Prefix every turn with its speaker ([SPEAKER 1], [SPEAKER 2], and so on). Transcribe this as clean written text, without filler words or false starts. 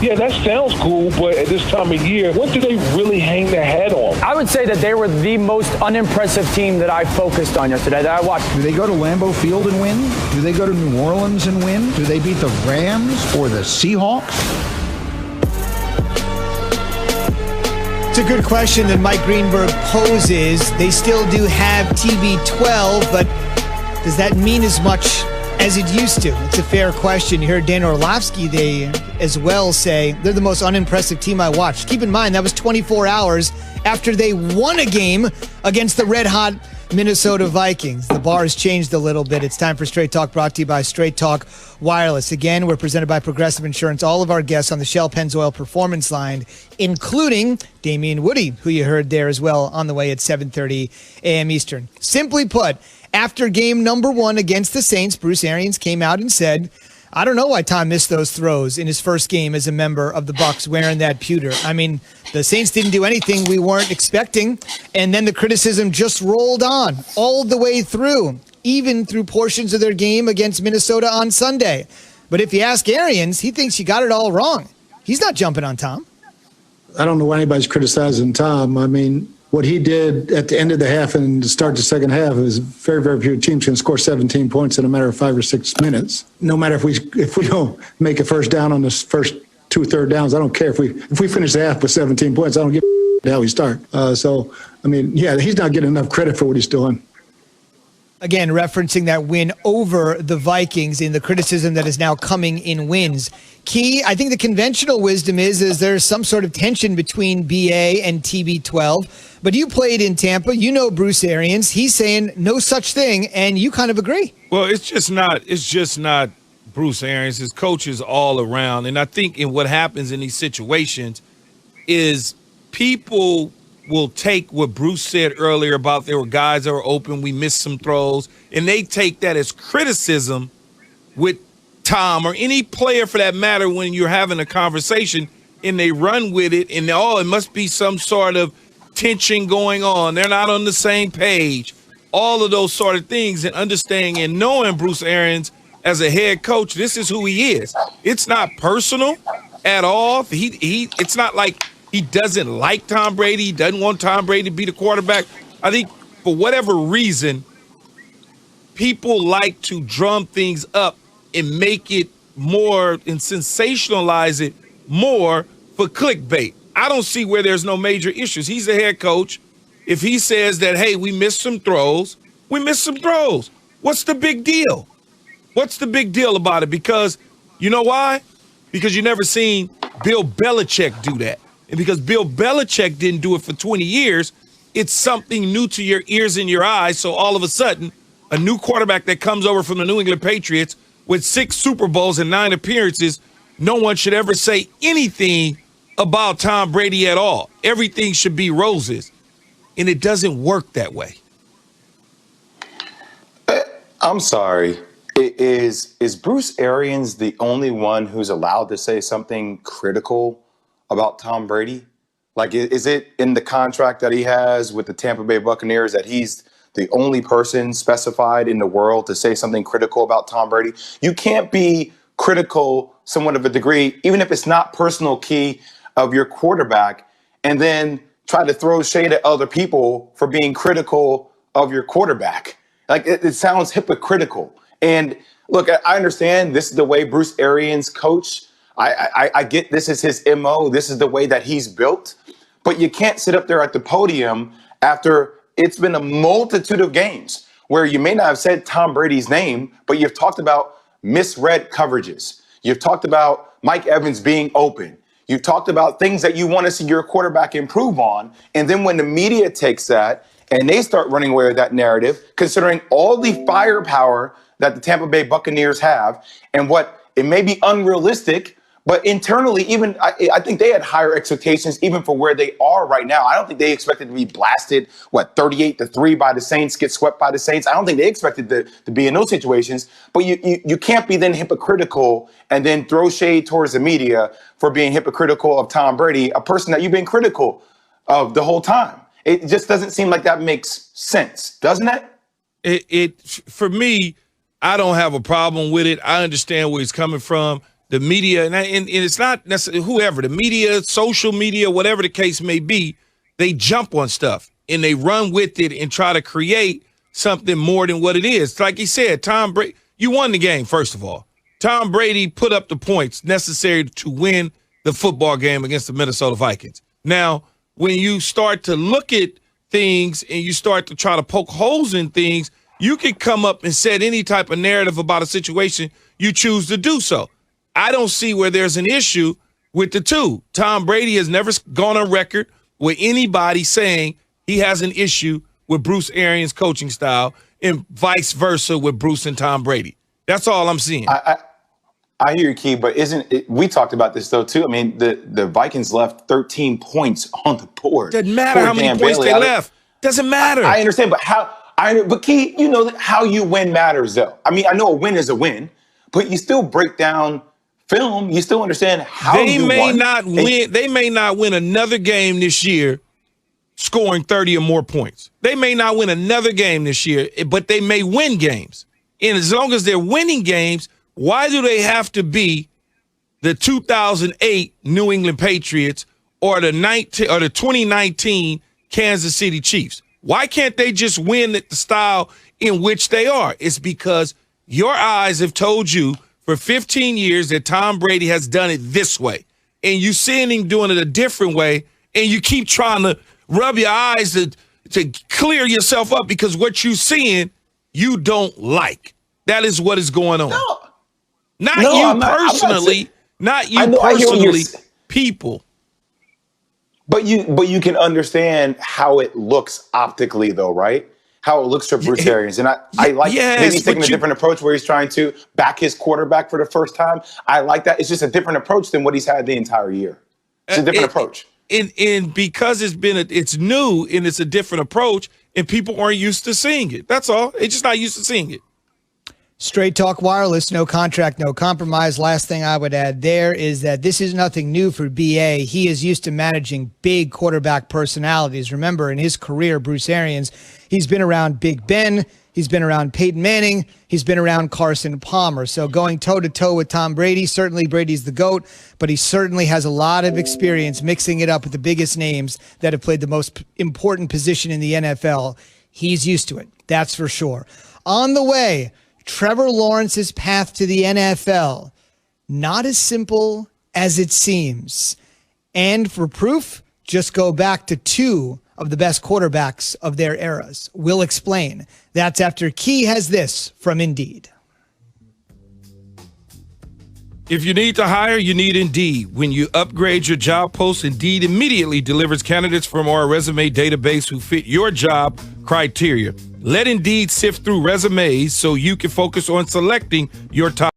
[SPEAKER 1] Yeah, that sounds cool, but at this time of year, what do they really hang their hat on?
[SPEAKER 2] I would say that they were the most unimpressive team that I focused on yesterday, that I watched.
[SPEAKER 3] Do they go to Lambeau Field and win? Do they go to New Orleans and win? Do they beat the Rams or the Seahawks?
[SPEAKER 4] It's a good question that Mike Greenberg poses. They still do have TB12, but does that mean as much as it used to? It's a fair question. You heard Dan Orlovsky, they as well say they're the most unimpressive team I watched. Keep in mind, that was 24 hours after they won a game against the red-hot Minnesota Vikings. The bar has changed a little bit. It's time for Straight Talk, brought to you by Straight Talk Wireless. Again, we're presented by Progressive Insurance. All of our guests on the Shell Pennzoil Performance Line, including Damian Woody, who you heard there as well on the way at 7:30 a.m. Eastern. Simply put, after game number 1 against the Saints, Bruce Arians came out and said, I don't know why Tom missed those throws in his first game as a member of the Bucs wearing that pewter. I mean, the Saints didn't do anything we weren't expecting, and then the criticism just rolled on all the way through, even through portions of their game against Minnesota on Sunday. But if you ask Arians, he thinks you got it all wrong. He's not jumping on Tom.
[SPEAKER 5] I don't know why anybody's criticizing Tom. I mean, what he did at the end of the half and to start the second half is very, very few teams can score 17 points in a matter of 5 or 6 minutes. No matter if we don't make a first down on the first 2 third downs, I don't care if we finish the half with 17 points. I don't give a how we start. So I mean, yeah, he's not getting enough credit for what he's doing.
[SPEAKER 4] Again, referencing that win over the Vikings in the criticism that is now coming in wins. Key, I think the conventional wisdom is there's some sort of tension between BA and TB12. But you played in Tampa. You know Bruce Arians. He's saying no such thing, and you kind of agree.
[SPEAKER 6] Well, it's just not Bruce Arians. His coaches all around. And I think in what happens in these situations is people will take what Bruce said earlier about there were guys that were open, we missed some throws, and they take that as criticism with Tom or any player for that matter when you're having a conversation, and they run with it, and it must be some sort of tension going on. They're not on the same page. All of those sort of things, and understanding and knowing Bruce Arians as a head coach, this is who he is. It's not personal at all. It's not like he doesn't like Tom Brady. He doesn't want Tom Brady to be the quarterback. I think for whatever reason, people like to drum things up and make it more and sensationalize it more for clickbait. I don't see where there's no major issues. He's the head coach. If he says that, hey, we missed some throws, we missed some throws. What's the big deal? What's the big deal about it? Because you know why? Because you never seen Bill Belichick do that. And because Bill Belichick didn't do it for 20 years, it's something new to your ears and your eyes. So all of a sudden, a new quarterback that comes over from the New England Patriots with 6 Super Bowls and 9 appearances, no one should ever say anything about Tom Brady at all. Everything should be roses. And it doesn't work that way.
[SPEAKER 7] I'm sorry. Is Bruce Arians the only one who's allowed to say something critical about Tom Brady? Like, is it in the contract that he has with the Tampa Bay Buccaneers that he's the only person specified in the world to say something critical about Tom Brady? You can't be critical somewhat of a degree, even if it's not personal, Key, of your quarterback, and then try to throw shade at other people for being critical of your quarterback. Like, it sounds hypocritical. And look, I understand this is the way Bruce Arians coach. I get this is his MO. This is the way that he's built. But you can't sit up there at the podium after it's been a multitude of games where you may not have said Tom Brady's name, but you've talked about misread coverages. You've talked about Mike Evans being open. You've talked about things that you want to see your quarterback improve on. And then when the media takes that and they start running away with that narrative, considering all the firepower that the Tampa Bay Buccaneers have and what it may be unrealistic, but internally, even I think they had higher expectations even for where they are right now. I don't think they expected to be blasted, 38-3 by the Saints, get swept by the Saints. I don't think they expected to be in those situations. But you can't be then hypocritical and then throw shade towards the media for being hypocritical of Tom Brady, a person that you've been critical of the whole time. It just doesn't seem like that makes sense, doesn't it?
[SPEAKER 6] It for me, I don't have a problem with it. I understand where he's coming from. the media, and it's not necessarily whoever, the media, social media, whatever the case may be, they jump on stuff and they run with it and try to create something more than what it is. Like he said, Tom Brady, you won the game, first of all. Tom Brady put up the points necessary to win the football game against the Minnesota Vikings. Now, when you start to look at things and you start to try to poke holes in things, you can come up and set any type of narrative about a situation you choose to do so. I don't see where there's an issue with the two. Tom Brady has never gone on record with anybody saying he has an issue with Bruce Arians' coaching style and vice versa with Bruce and Tom Brady. That's all I'm seeing.
[SPEAKER 7] I hear you, Key, but we talked about this, though, too. I mean, the Vikings left 13 points on the board.
[SPEAKER 6] Doesn't matter how many points they left. Doesn't matter.
[SPEAKER 7] I understand, but Key, you know how you win matters, though. I mean, I know a win is a win, but you still break down film. You still understand how you won.
[SPEAKER 6] They may not win another game this year scoring 30 or more points. They may not win another game this year, but they may win games. And as long as they're winning games, why do they have to be the 2008 New England Patriots or the 2019 Kansas City Chiefs? Why can't they just win at the style in which they are? It's because your eyes have told you for 15 years that Tom Brady has done it this way, and you seeing him doing it a different way, and you keep trying to rub your eyes to clear yourself up because what you're seeing you don't like. That is what is going on. Not you personally, people.
[SPEAKER 7] But you can understand how it looks optically, though, right? How it looks for Bruce Arians. And I like maybe he's taking a different approach where he's trying to back his quarterback for the first time. I like that. It's just a different approach than what he's had the entire year. It's a different approach.
[SPEAKER 6] And because it's new and it's a different approach, and people aren't used to seeing it. That's all. They're just not used to seeing it.
[SPEAKER 4] Straight Talk Wireless, no contract, no compromise. Last thing I would add there is that this is nothing new for BA. He is used to managing big quarterback personalities. Remember, in his career, Bruce Arians, he's been around Big Ben, he's been around Peyton Manning, he's been around Carson Palmer. So going toe-to-toe with Tom Brady, certainly Brady's the GOAT, but he certainly has a lot of experience mixing it up with the biggest names that have played the most important position in the NFL. He's used to it, that's for sure. On the way, Trevor Lawrence's path to the NFL, not as simple as it seems. And for proof, just go back to two of the best quarterbacks of their eras. We'll explain. That's after Key has this from Indeed.
[SPEAKER 6] If you need to hire, you need Indeed. When you upgrade your job post, Indeed immediately delivers candidates from our resume database who fit your job criteria. Let Indeed sift through resumes so you can focus on selecting your top